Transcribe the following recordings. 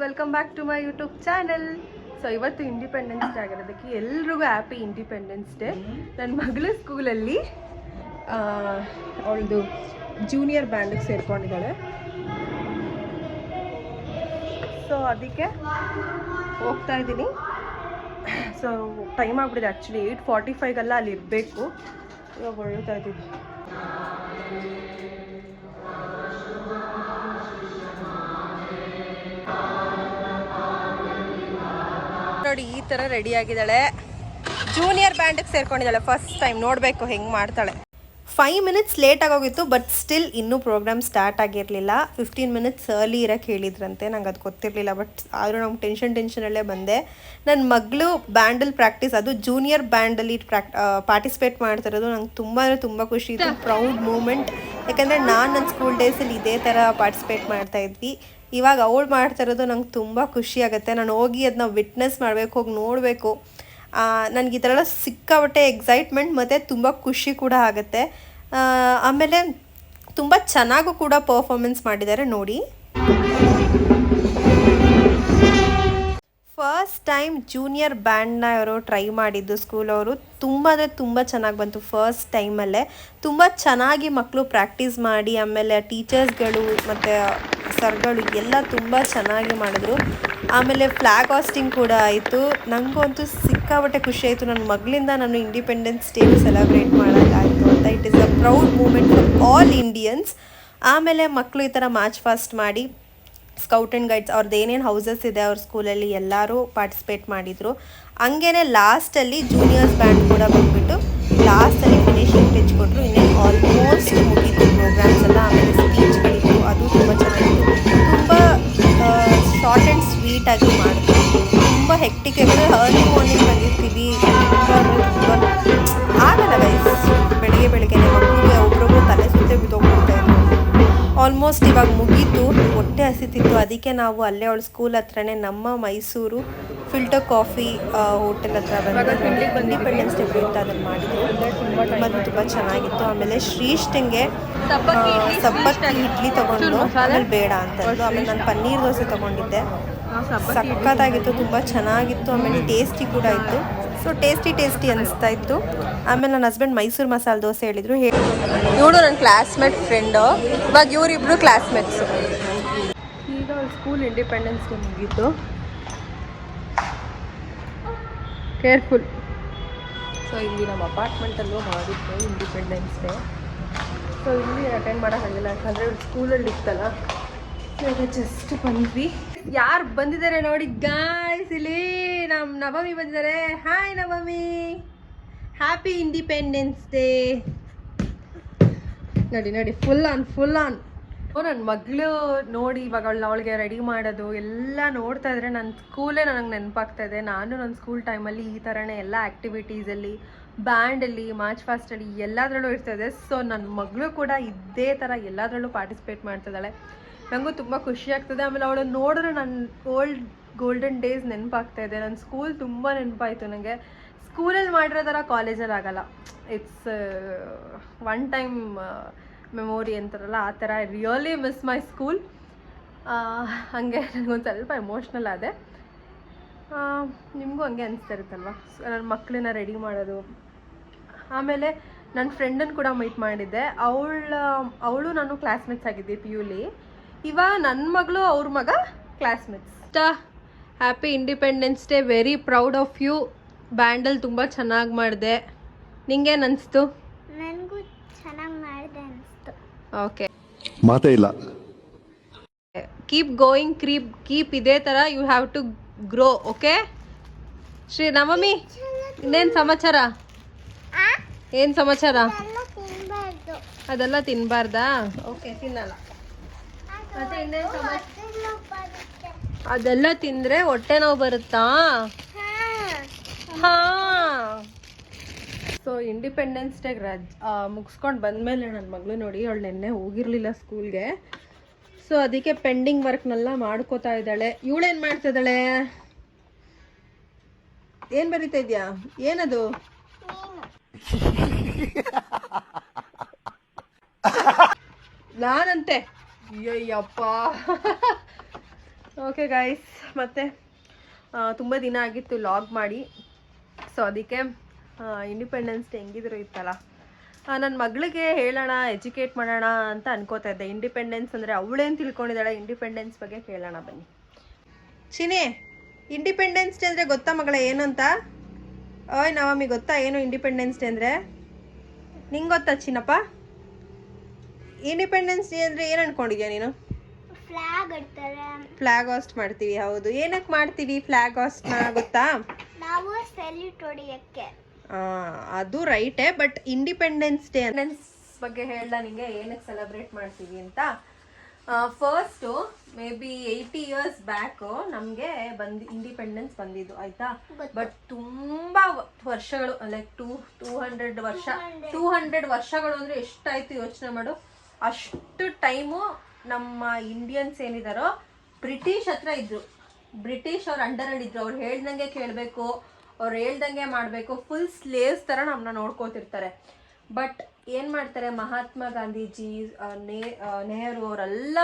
Welcome back to my YouTube channel. So ಇವತ್ತು independence day ಆಗಿರೋದಕ್ಕೆ ಎಲ್ರಿಗೂ ಹ್ಯಾಪಿ ಇಂಡಿಪೆಂಡೆನ್ಸ್ ಡೇ. ನನ್ನ ಮಗಳ ಸ್ಕೂಲಲ್ಲಿ ಅವಳದು ಜೂನಿಯರ್ ಬ್ಯಾಂಡಿಗೆ ಸೇರ್ಕೊಂಡಿದ್ದಾಳೆ. ಸೊ ಅದಕ್ಕೆ ಹೋಗ್ತಾ ಇದ್ದೀನಿ. ಸೊ ಟೈಮ್ ಆಗ್ಬಿಟ್ಟಿದೆ ಆ್ಯಕ್ಚುಲಿ 8:45 ಅಲ್ಲಿ ಇರಬೇಕು. ಇವಾಗ ಹೊರಡ್ತಾ ಇದ್ದೀನಿ. ನೋಡಿ ಈ ಥರ ರೆಡಿ ಆಗಿದ್ದಾಳೆ. ಜೂನಿಯರ್ ಬ್ಯಾಂಡಿಗೆ ಸೇರ್ಕೊಂಡಿದ್ದಾಳೆ. ಫಸ್ಟ್ ಟೈಮ್ ನೋಡಬೇಕು ಹೆಂಗೆ ಮಾಡ್ತಾಳೆ. 5 minutes ಲೇಟ್ ಆಗೋಗಿತ್ತು, ಬಟ್ ಸ್ಟಿಲ್ ಇನ್ನೂ ಪ್ರೋಗ್ರಾಮ್ ಸ್ಟಾರ್ಟ್ ಆಗಿರಲಿಲ್ಲ. 15 minutes ಅರ್ಲಿ ಇರೋಕ್ಕೆ ಹೇಳಿದ್ರಂತೆ. ನಂಗೆ ಅದು ಗೊತ್ತಿರಲಿಲ್ಲ, ಬಟ್ ಆದರೂ ನಮ್ಗೆ ಟೆನ್ಷನಲ್ಲೇ ಬಂದೆ. ನನ್ನ ಮಗಳು ಬ್ಯಾಂಡಲ್ಲಿ ಪ್ರಾಕ್ಟೀಸ್, ಅದು ಜೂನಿಯರ್ ಬ್ಯಾಂಡಲ್ಲಿ ಪಾರ್ಟಿಸಿಪೇಟ್ ಮಾಡ್ತಿರೋದು ನಂಗೆ ತುಂಬ ಖುಷಿ ಇತ್ತು. Proud moment. ಯಾಕಂದರೆ ನಾನು ನನ್ನ ಸ್ಕೂಲ್ ಡೇಸಲ್ಲಿ ಇದೇ ಥರ ಪಾರ್ಟಿಸಿಪೇಟ್ ಮಾಡ್ತಾಯಿದ್ವಿ. ಇವಾಗ ಅವಳು ಮಾಡ್ತಾ ಇರೋದು ನಂಗೆ ತುಂಬ ಖುಷಿ ಆಗುತ್ತೆ. ನಾನು ಹೋಗಿ ಅದನ್ನ ವಿಟ್ನೆಸ್ ಮಾಡಬೇಕು, ಹೋಗಿ ನೋಡಬೇಕು. ನನಗೆ ಈ ಥರ ಎಲ್ಲ ಸಿಕ್ಕಾಬಟ್ಟೆ ಎಕ್ಸೈಟ್ಮೆಂಟ್ ಮತ್ತು ತುಂಬ ಖುಷಿ ಕೂಡ ಆಗುತ್ತೆ. ಆಮೇಲೆ ತುಂಬ ಚೆನ್ನಾಗೂ ಕೂಡ ಪರ್ಫಾರ್ಮೆನ್ಸ್ ಮಾಡಿದ್ದಾರೆ ನೋಡಿ. ಫಸ್ಟ್ ಟೈಮ್ ಜೂನಿಯರ್ ಬ್ಯಾಂಡ್ನ ಅವರು ಟ್ರೈ ಮಾಡಿದ್ದು ಸ್ಕೂಲವರು. ತುಂಬ ಅಂದರೆ ತುಂಬ ಚೆನ್ನಾಗಿ ಬಂತು. ಫಸ್ಟ್ ಟೈಮಲ್ಲೇ ತುಂಬ ಚೆನ್ನಾಗಿ ಮಕ್ಕಳು ಪ್ರಾಕ್ಟೀಸ್ ಮಾಡಿ, ಆಮೇಲೆ ಟೀಚರ್ಸ್ಗಳು ಮತ್ತು ಸರ್ಗಳು ಎಲ್ಲ ತುಂಬ ಚೆನ್ನಾಗಿ ಮಾಡಿದ್ರು. ಆಮೇಲೆ ಫ್ಲ್ಯಾಗ್ ಹಾಸ್ಟಿಂಗ್ ಕೂಡ ಆಯಿತು. ನನಗಂತೂ ಸಿಕ್ಕಾಬಟ್ಟೆ ಖುಷಿ ಆಯಿತು. ನನ್ನ ಮಗಳಿಂದ ನಾನು ಇಂಡಿಪೆಂಡೆನ್ಸ್ ಡೇನ ಸೆಲೆಬ್ರೇಟ್ ಮಾಡೋಕ್ಕಾಯಿತು ಅಂತ. It is a proud moment for all Indians. ಆಮೇಲೆ ಮಕ್ಕಳು ಈ ಥರ ಮಾರ್ಚ್ ಫಾಸ್ಟ್ ಮಾಡಿ, ಸ್ಕೌಟ್ ಆ್ಯಂಡ್ ಗೈಡ್ಸ್ ಅವ್ರದ್ದು ಏನೇನು ಹೌಸಸ್ ಇದೆ ಅವ್ರ ಸ್ಕೂಲಲ್ಲಿ ಎಲ್ಲರೂ ಪಾರ್ಟಿಸಿಪೇಟ್ ಮಾಡಿದರು. ಹಂಗೇ ಲಾಸ್ಟಲ್ಲಿ ಜೂನಿಯರ್ಸ್ ಬ್ಯಾಂಡ್ ಕೂಡ ಬಂದುಬಿಟ್ಟು ಲಾಸ್ಟಲ್ಲಿ ಫಿನಿಶಿಂಗ್ ಟಚ್ ಕೊಟ್ಟರು. ಇನ್ನೇನು ಆಲ್ಮೋಸ್ಟ್ ಮುಗೀತು ಪ್ರೋಗ್ರಾಮ್ಸ್ ಎಲ್ಲ. ಆಮೇಲೆ ಸ್ಪೀಚ್ಗಳಿತ್ತು, ಅದು ತುಂಬ ಚೆನ್ನಾಗಿತ್ತು. ತುಂಬ ಶಾರ್ಟ್ ಆ್ಯಂಡ್ ಸ್ವೀಟಾಗಿ ಮಾಡಿದ್ರು. ತುಂಬ ಹೆಕ್ಟಿಕ್. ಯಾಕಂದರೆ ಅರ್ಲಿ ಮಾರ್ನಿಂಗ್ ಬಂದಿರ್ತೀವಿ, ತುಂಬ ಆಗಲ್ಲ ಗೈಸ್. ಬೆಳಗ್ಗೆ ಮಕ್ಕಳಿಗೆ ಒಬ್ರೊಬ್ರು ತಲೆ ಸುತ್ತೆ ಬಿದ್ದೋಗ್ಬಿಡ್ತಾ ಇದ್ರು. ಆಲ್ಮೋಸ್ಟ್ ಇವಾಗ ಮುಗೀತು, ಹೊಟ್ಟೆ ಹಸಿತಿತ್ತು. ಅದಕ್ಕೆ ನಾವು ಅಲ್ಲೇ ಅವಳ ಸ್ಕೂಲ್ ಹತ್ರನೇ ನಮ್ಮ ಮೈಸೂರು ಫಿಲ್ಟರ್ ಕಾಫಿ ಹೋಟೆಲ್ ಹತ್ರ ಬಂದು ಇಂಡಿಪೆಂಡೆನ್ಸ್ ಡೇ ಅಂತ ಅದನ್ನು ಮಾಡಿದ್ರು. ತುಂಬ ಚೆನ್ನಾಗಿತ್ತು. ಆಮೇಲೆ ಶ್ರೀಷ್ಠಂಗೆ ಸಬ್ಬಕ್ಕಿ ಇಡ್ಲಿ ತೊಗೊಂಡು ಆಮೇಲೆ ಬೇಡ ಅಂತಂದು. ಆಮೇಲೆ ನಾನು ಪನ್ನೀರ್ ದೋಸೆ ತೊಗೊಂಡಿದ್ದೆ. ಸಖತ್ತಾಗಿತ್ತು, ತುಂಬ ಚೆನ್ನಾಗಿತ್ತು. ಆಮೇಲೆ ಟೇಸ್ಟಿ ಕೂಡ ಇತ್ತು. ಸೊ ಟೇಸ್ಟಿ ಅನಿಸ್ತಾ ಇತ್ತು. ಆಮೇಲೆ ನನ್ನ ಹಸ್ಬೆಂಡ್ ಮೈಸೂರು ಮಸಾಲೆ ದೋಸೆ ಹೇಳಿದರು. ಇವಳು ನನ್ನ ಕ್ಲಾಸ್ಮೇಟ್ ಫ್ರೆಂಡು. ಇವಾಗ ಇವರಿಬ್ಬರು ಕ್ಲಾಸ್ಮೇಟ್ಸು. ಈಗ ಸ್ಕೂಲ್ ಇಂಡಿಪೆಂಡೆನ್ಸ್ ಡೇ ಮುಗೀತು. ಕೇರ್ಫುಲ್. ಸೊ ಇಲ್ಲಿ ನಮ್ಮ ಅಪಾರ್ಟ್ಮೆಂಟಲ್ಲೂ ಮಾಡಿತ್ತು ಇಂಡಿಪೆಂಡೆನ್ಸ್ ಡೇ. ಸೊ ಇಲ್ಲಿ ಅಟೆಂಡ್ ಮಾಡೋಕ್ಕಾಗಿಲ್ಲ, ಯಾಕಂದರೆ ಸ್ಕೂಲಲ್ಲಿ ಇತ್ತಲ್ಲ. ಇವಾಗ ಜಸ್ಟ್ ಬಂದ್ವಿ. ಯಾರು ಬಂದಿದ್ದಾರೆ ನೋಡಿ ಗಾಯ್ಸ್, ಇಲ್ಲಿ ನಮ್ಮ ನವಮಿ ಬಂದಿದ್ದಾರೆ. Hi Navami, happy independence day. ನೋಡಿ ಫುಲ್ ಆನ್. ನನ್ನ ಮಗಳು ನೋಡಿ ಇವಾಗ ಅವಳಿಗೆ ರೆಡಿ ಮಾಡೋದು ಎಲ್ಲ ನೋಡ್ತಾ ಇದ್ರೆ ನನ್ನ ಸ್ಕೂಲೇ ನನಗೆ ನೆನಪಾಗ್ತಾ ಇದೆ. ನಾನು ನನ್ನ ಸ್ಕೂಲ್ ಟೈಮಲ್ಲಿ ಈ ಥರನೇ ಎಲ್ಲ ಆ್ಯಕ್ಟಿವಿಟೀಸಲ್ಲಿ, ಬ್ಯಾಂಡಲ್ಲಿ, ಮಾರ್ಚ್ ಫಾಸ್ಟಲ್ಲಿ ಎಲ್ಲದರಲ್ಲೂ ಇರ್ತದೆ. ಸೊ ನನ್ನ ಮಗಳು ಕೂಡ ಇದೇ ಥರ ಎಲ್ಲದರಲ್ಲೂ ಪಾರ್ಟಿಸಿಪೇಟ್ ಮಾಡ್ತಿದ್ದಾಳೆ. ನನಗೂ ತುಂಬ ಖುಷಿ ಆಗ್ತದೆ. ಆಮೇಲೆ ಅವಳನ್ನು ನೋಡಿದ್ರೆ ನನ್ನ ಗೋಲ್ಡನ್ ಡೇಸ್ ನೆನಪಾಗ್ತಾ ಇದೆ. ನನ್ನ ಸ್ಕೂಲ್ ತುಂಬ ನೆನಪಾಯಿತು ನನಗೆ. ಸ್ಕೂಲಲ್ಲಿ ಮಾಡಿರೋ ಥರ ಕಾಲೇಜಲ್ಲಿ ಆಗಲ್ಲ. ಇಟ್ಸ್ ಒನ್ ಟೈಮ್ ಮೆಮೊರಿ ಅಂತಾರಲ್ಲ, ಆ ಥರ. I really miss my school. ಹಾಗೆ ನನಗೊಂದು ಸ್ವಲ್ಪ ಎಮೋಷ್ನಲ್ ಆದೆ. ನಿಮಗೂ ಹಂಗೆ ಅನಿಸ್ತಾ ಇರುತ್ತಲ್ವ ನನ್ನ ಮಕ್ಕಳನ್ನ ರೆಡಿ ಮಾಡೋದು. ಆಮೇಲೆ ನನ್ನ ಫ್ರೆಂಡನ್ನು ಕೂಡ ಮೀಟ್ ಮಾಡಿದ್ದೆ. ಅವಳು ನಾನು ಕ್ಲಾಸ್ಮೇಟ್ಸ್ ಆಗಿದ್ದೆ PUಲಿ. ಇವಾಗ ನನ್ನ ಮಗಳು ಅವ್ರ ಮಗ classmates. Happy independence day. Very proud of you. ಬ್ಯಾಂಡಲ್ಲಿ ತುಂಬ ಚೆನ್ನಾಗಿ ಮಾಡಿದೆ. ನಿಂಗೇನು ಅನಿಸ್ತು? ನನಗೂ ಚೆನ್ನಾಗಿ ಮಾಡಿದೆ ಅನಿಸ್ತು. ಓಕೆ, ಮಾತೇ ಇಲ್ಲ. ಕೀಪ್ ಗೋಯಿಂಗ್, ಕೀಪ್ ಇದೇ ಥರ. You have to grow. Okay Shri Navami, ಇನ್ನೇನು ಸಮಾಚಾರ? ಏನು ಸಮಾಚಾರ? ಅದೆಲ್ಲ ತಿನ್ನಬಾರ್ದಾ? ಓಕೆ, ತಿನ್ನಲ್ಲ. ಮತ್ತೆ ಇನ್ನೇನು ಸಮಾಚಾರ? ಅದೆಲ್ಲ ತಿಂದರೆ ಹೊಟ್ಟೆ ನೋವು ಬರುತ್ತಾ? ಹಾಂ. ಸೊ ಇಂಡಿಪೆಂಡೆನ್ಸ್ ಡೇ ಮುಗಿಸ್ಕೊಂಡು ಬಂದಮೇಲೆ ನನ್ನ ಮಗಳು ನೋಡಿ, ಅವಳು ನೆನ್ನೆ ಹೋಗಿರಲಿಲ್ಲ ಸ್ಕೂಲ್ಗೆ. ಸೊ ಅದಕ್ಕೆ ಪೆಂಡಿಂಗ್ ವರ್ಕ್ನೆಲ್ಲ ಮಾಡ್ಕೋತಾ ಇದ್ದಾಳೆ. ಇವಳೇನು ಮಾಡ್ತಿದ್ದಾಳೆ? ಏನು ಬರೀತಾ ಇದೆಯಾ? ಏನದು? ನಾನಂತೆ ಅಯ್ಯಯ್ಯಪ್ಪ ಓಕೆ ಗಾಯ್ಸ್, ಮತ್ತೆ ತುಂಬ ದಿನ ಆಗಿತ್ತು ಲಾಗ್ ಮಾಡಿ. ಸೊ ಅದಕ್ಕೆ ಇಂಡಿಪೆಂಡೆನ್ಸ್ ಡೇ ಹೆಂಗಿದ್ರು ಇತ್ತಲ್ಲ, ನನ್ನ ಮಗಳಿಗೆ ಹೇಳೋಣ, ಎಜುಕೇಟ್ ಮಾಡೋಣ ಅಂತ ಅನ್ಕೋತಾ ಇದ್ದೆ. ಇಂಡಿಪೆಂಡೆನ್ಸ್ ಅಂದರೆ ಅವಳೇನು ತಿಳ್ಕೊಂಡಿದ್ದಾಳೆ, ಇಂಡಿಪೆಂಡೆನ್ಸ್ ಬಗ್ಗೆ ಕೇಳೋಣ ಬನ್ನಿ. ಚಿನಿ, ಇಂಡಿಪೆಂಡೆನ್ಸ್ ಡೇ ಅಂದರೆ ಗೊತ್ತಾ ಮಗಳ ಏನು ಅಂತ? ಓಯ್ ನವಮಿ, ಗೊತ್ತಾ ಏನು ಇಂಡಿಪೆಂಡೆನ್ಸ್ ಡೇ ಅಂದರೆ? ನಿಂಗೆ ಗೊತ್ತಾ ಚಿನ್ನಪ್ಪ? ಇಂಡಿಪೆಂಡೆನ್ಸ್ ಡೇ ಅಂದರೆ ಏನು ಅನ್ಕೊಂಡಿದ್ಯಾ ನೀನು? ಫ್ಲಾಗ್ ಇಡ್ತಾರೆ. ಫ್ಲಾಗ್ ಹಾಸ್ಟ್ ಮಾಡ್ತೀವಿ. ಹೌದು, ಏನಕ್ಕೆ ಮಾಡ್ತೀವಿ ಫ್ಲಾಗ್ ಹಾಸ್ಟ್ ಗೊತ್ತಾ? ನಾವು ಸೆಲ್ಯೂಟ್ ಹೊಡಿಯಕ್ಕೆ. ಅದು ರೈಟೇ, ಬಟ್ ಇಂಡಿಪೆಂಡೆನ್ಸ್ ಡೇ ಬಗ್ಗೆ ಹೇಳ ನಿಂಗೆ, ಏನಕ್ಕೆ ಸೆಲೆಬ್ರೇಟ್ ಮಾಡ್ತೀವಿ ಅಂತ. First may be 80 years back ನಮಗೆ ಇಂಡಿಪೆಂಡೆನ್ಸ್ ಬಂದಿದ್ದು ಆಯ್ತಾ. ಬಟ್ ತುಂಬ ವರ್ಷಗಳು, ಲೈಕ್ 200 ವರ್ಷ, 200 ವರ್ಷಗಳು ಅಂದರೆ ಎಷ್ಟಾಯ್ತು ಯೋಚನೆ ಮಾಡು. ಅಷ್ಟು ಟೈಮು ನಮ್ಮ ಇಂಡಿಯನ್ಸ್ ಏನಿದಾರೋ ಬ್ರಿಟಿಷ್ ಹತ್ರ ಇದ್ರು. ಬ್ರಿಟಿಷ್ ಅವ್ರ ಅಂಡರಲ್ಲಿ ಇದ್ರು. ಅವ್ರು ಹೇಳ್ದಂಗೆ ಕೇಳಬೇಕು, ಅವ್ರು ಹೇಳ್ದಂಗೆ ಮಾಡಬೇಕು. ಫುಲ್ ಸ್ಲೇವ್ಸ್ ಥರ ನಮ್ಮನ್ನ ನೋಡ್ಕೋತಿರ್ತಾರೆ. ಬಟ್ ಏನು ಮಾಡ್ತಾರೆ, ಮಹಾತ್ಮ ಗಾಂಧೀಜಿ, ನೆಹರು ಅವರೆಲ್ಲ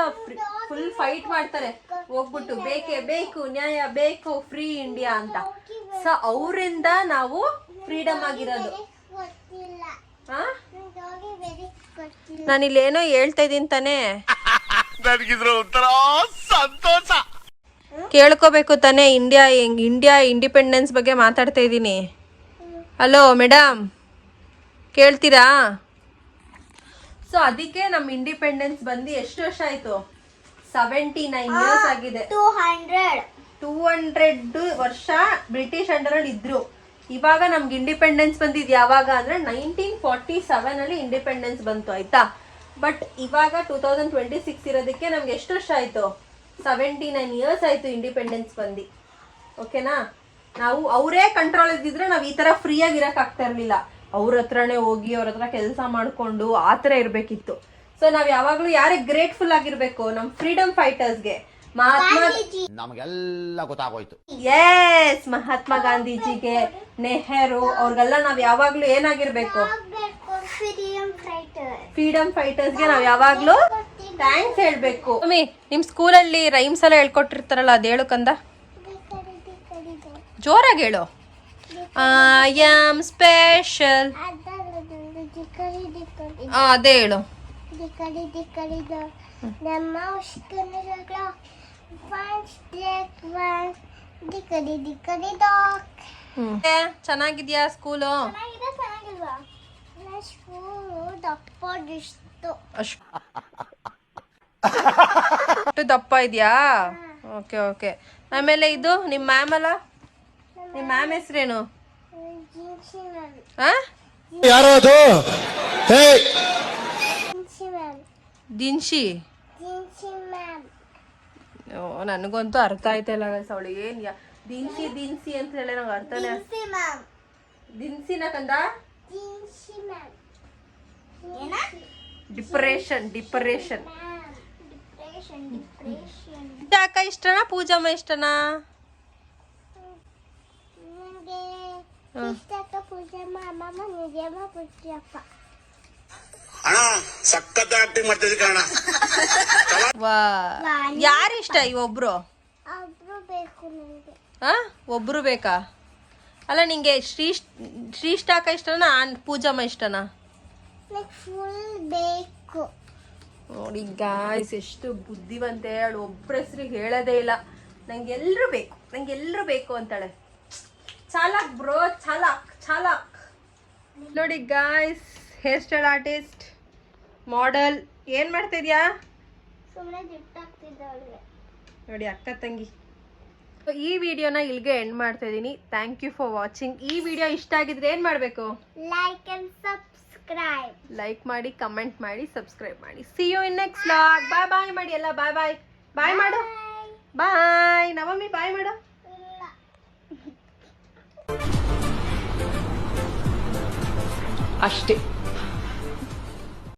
ಫುಲ್ ಫೈಟ್ ಮಾಡ್ತಾರೆ. ಹೋಗ್ಬಿಟ್ಟು ಬೇಕೇ ಬೇಕು, ನ್ಯಾಯ ಬೇಕು, ಫ್ರೀ ಇಂಡಿಯಾ ಅಂತ. ಸೊ ಅವರಿಂದ ನಾವು ಫ್ರೀಡಮ್ ಆಗಿರೋದು. ನಾನಿಲ್ಲಿ ಏನೋ ಹೇಳ್ತಾ ಇದ್ದೀನಿ ತಾನೇ, ಕೇಳ್ಕೋಬೇಕು ತಾನೇ. ಇಂಡಿಯಾ ಇಂಡಿಪೆಂಡೆನ್ಸ್ ಬಗ್ಗೆ ಮಾತಾಡ್ತಾ ಇದ್ದೀನಿ. ಹಲೋ ಮೇಡಮ್, ಕೇಳ್ತೀರಾ? ಸೊ ಅದಕ್ಕೆ ನಮ್ಮ ಇಂಡಿಪೆಂಡೆನ್ಸ್ ಬಂದು ಎಷ್ಟು ವರ್ಷ ಆಯ್ತು? 79 years ಆಗಿದೆ. 200 ವರ್ಷ ಬ್ರಿಟಿಷ್ ಅಂಡರಲ್ಲಿ ಇದ್ರು. ಇವಾಗ ನಮ್ಗೆ ಇಂಡಿಪೆಂಡೆನ್ಸ್ ಬಂದಿದ್ದು ಯಾವಾಗ ಅಂದ್ರೆ 1947 ಅಲ್ಲಿ ಇಂಡಿಪೆಂಡೆನ್ಸ್ ಬಂತು ಆಯ್ತಾ. ಬಟ್ ಇವಾಗ 2026 ಇರೋದಕ್ಕೆ ನಮ್ಗೆ ಎಷ್ಟು ವರ್ಷ ಆಯ್ತು? 79 years ಆಯ್ತು ಇಂಡಿಪೆಂಡೆನ್ಸ್ ಬಂದು. ಓಕೆನಾ? ನಾವು ಅವರೇ ಕಂಟ್ರೋಲ್ ಇದ್ದಿದ್ರೆ ನಾವು ಈ ತರ ಫ್ರೀ ಆಗಿ ಇರಕ್ ಆಗ್ತಾ ಇರ್ಲಿಲ್ಲ. ಅವ್ರ ಹತ್ರನೇ ಹೋಗಿ ಅವ್ರ ಹತ್ರ ಕೆಲಸ ಮಾಡ್ಕೊಂಡು ಆ ಥರ ಇರಬೇಕಿತ್ತು. ಸೊ ನಾವ್ ಯಾವಾಗ್ಲೂ ಯಾರಿಗೆ ಗ್ರೇಟ್ಫುಲ್ ಆಗಿರ್ಬೇಕು? ನಮ್ ಫ್ರೀಡಮ್ ಫೈಟರ್ಸ್ಗೆ, ನಮಗೆಲ್ಲ ಗೊತ್ತಾಗೋಯ್ತು. ಎಸ್, ಮಹಾತ್ಮ ಗಾಂಧೀಜಿಗೆ, ನೆಹರು, ಅವ್ರಿಗೆಲ್ಲ ನಾವ್ ಯಾವಾಗ್ಲೂ ಏನಾಗಿರ್ಬೇಕು? ಫ್ರೀಡಮ್ ಫೈಟರ್ಸ್ಗೆ ನಾವ್ ಯಾವಾಗ್ಲೂ ಥ್ಯಾಂಕ್ಸ್ ಹೇಳ್ಬೇಕು. ಮಮ್ಮಿ, ನಿಮ್ ಸ್ಕೂಲಲ್ಲಿ ರೈಮ್ಸ್ ಎಲ್ಲ ಹೇಳ್ಕೊಟ್ಟಿರ್ತಾರಲ್ಲ, ಅದ್ ಹೇಳು ಕಂದ, ಜೋರಾಗಿ ಹೇಳು. I am special. ಅದೇ ಹೇಳು. ಚೆನ್ನಾಗಿದ್ಯಾ ಸ್ಕೂಲು? ಅಷ್ಟು ದಪ್ಪ ಇದೆಯಾ? Okay okay. ಆಮೇಲೆ ಇದು ನಿಮ್ಮ ಮ್ಯಾಮ್ ಅಲ್ಲ, ನಿಮ್ಮ ಮ್ಯಾಮ್ ಹೆಸರೇನು? ಯಾರದು? ದಿನ್ಶಿ. ನನಗಂತೂ ಅರ್ಥ ಆಯ್ತಲ್ಲ ಅವಳು ಏನ್ ದಿನ್ಸಿ ದಿನ್ಸಿ ಅಂತ ಹೇಳಿ ನಂಗೆ ಅರ್ಥನೇ. ದಿನ್ಸಿನ ಕಂದ? ಡಿಪ್ರೆಷನ್. ಅಕ್ಕ ಇಷ್ಟನಾ, ಪೂಜಮ್ಮ ಇಷ್ಟನಾ? ಯಾರಿಷ್ಟ? ಒಬ್ರು ಒಬ್ರು ಬೇಕಾ? ಅಲ್ಲ, ನಿಂಗೆ ಶ್ರೀಷ್ಠಾಕ ಇಷ್ಟನಾ, ಪೂಜಮ್ಮ ಇಷ್ಟನಾ? ನೋಡಿ ಗಾಯ್ಸ್, ಎಷ್ಟು ಬುದ್ಧಿವಂತೆ ಅವಳು. ಒಬ್ರ ಹೆಸರಿಗೆ ಹೇಳೋದೇ ಇಲ್ಲ. ನಂಗೆಲ್ರು ಬೇಕು ಅಂತಾಳೆ. ಚಾಲಾಕ್ ಬ್ರೋ, ಚಾಲಾಕ್. ನೋಡಿ guys, hair style artist, model. ಏನ್ ಮಾಡ್ತಾ ಇದ್ಯಾ? ನೋಡಿ ಅಕ್ಕ ತಂಗಿ. ಈ ವಿಡಿಯೋನ ಇಲ್ಲಿಗೆ ಎಂಡ್ ಮಾಡ್ತಾ ಇದೀನಿ. Thank you for watching. ಈ ವಿಡಿಯೋ ಇಷ್ಟ ಆಗಿದ್ರೆ ಏನ್ ಮಾಡ್ಬೇಕು? Like and subscribe. ಲೈಕ್ ಮಾಡಿ, ಕಮೆಂಟ್ ಮಾಡಿ, ಸಬ್ಸ್ಕ್ರೈಬ್ ಮಾಡಿ. See you in next vlog. Bye ಮಾಡಿ ಎಲ್ಲ. ಬಾಯ್ ಮಾಡು. ಬಾಯ್ ನವಮಿ, ಬಾಯ್ ಮಾಡು. ಅಷ್ಟೇ.